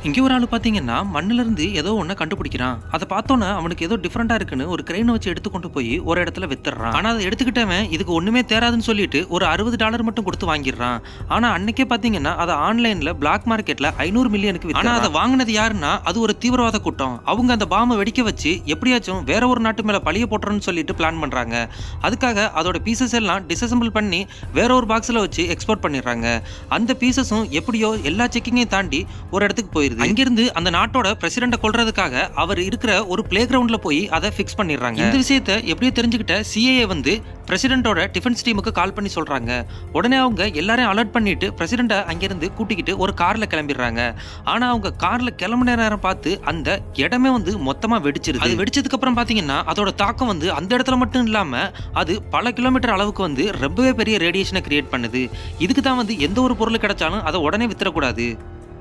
இங்க ஒரு ஆளு பாத்தீங்கன்னா மண்ணுல இருந்து ஏதோ ஒண்ண கண்டுபிடிக்கிறான். அத பார்த்தோன்னே அவனுக்கு ஏதோ டிஃபரெண்டா இருக்குன்னு ஒரு கிரெயின வச்சு எடுத்து கொண்டு போய் ஒரு இடத்துல வித்துறான். ஆனா அதை எடுத்துக்கிட்டவன் இதுக்கு ஒண்ணுமே தேராதுன்னு சொல்லிட்டு ஒரு $60 மட்டும் கொடுத்து வாங்கிடுறான். ஆனா அன்னைக்கே பாத்தீங்கன்னா அதை ஆன்லைன்ல பிளாக் மார்க்கெட்ல 500 மில்லியனுக்கு வித்து. ஆனா அதை வாங்கினது யாருன்னா அது ஒரு தீவிரவாத கூட்டம். அவங்க அந்த பாம்பை வெடிக்க வச்சு எப்படியாச்சும் வேற ஒரு நாட்டு மேல பழிய போட்டுறன்னு சொல்லிட்டு பிளான் பண்றாங்க. அதுக்காக அதோட பீசஸ் எல்லாம் டிஸ்அசெம்பிள் பண்ணி வேற ஒரு பாக்ஸ்ல வச்சு எக்ஸ்போர்ட் பண்ணிடுறாங்க. அந்த பீசஸும் எப்படியோ எல்லா செக்கிங்கையும் தாண்டி ஒரு இடத்துக்கு போயிருது. அங்கிருந்து அந்த நாட்டோட பிரசிடென்ட கொல்றதுக்காக அவர் இருக்கிற ஒரு பிளே கிரவுண்ட்ல போய் அதை ஃபிக்ஸ் பண்ணிடுறாங்க. இந்த விஷயத்தை எப்படியோ தெரிஞ்சுக்கிட்ட சிஏஏ வந்து பிரசிடென்ட்டோட டிஃபென்ஸ் டீமுக்கு கால் பண்ணி சொல்றாங்க. உடனே அவங்க எல்லாரையும் அலர்ட் பண்ணிட்டு பிரசிடென்ட அங்கிருந்து கூட்டிக்கிட்டு ஒரு கார்ல கிளம்பிடுறாங்க. ஆனா அவங்க கார்ல கிளம்புன நேரம் பார்த்து அந்த இடமே வந்து மொத்தமா வெடிச்சிருது. அது வெடிச்சதுக்கு அப்புறம் பாத்தீங்கன்னா அதோட தாக்கம் வந்து அந்த இடத்துல மட்டும் இல்லாம அது பல கிலோமீட்டர் அளவுக்கு வந்து ரொம்பவே பெரிய ரேடியேஷனை கிரியேட் பண்ணுது. இதுக்கு தான் வந்து எந்த ஒரு பொருள் கிடைச்சாலும் அதை உடனே வித்துறக்கூடாது.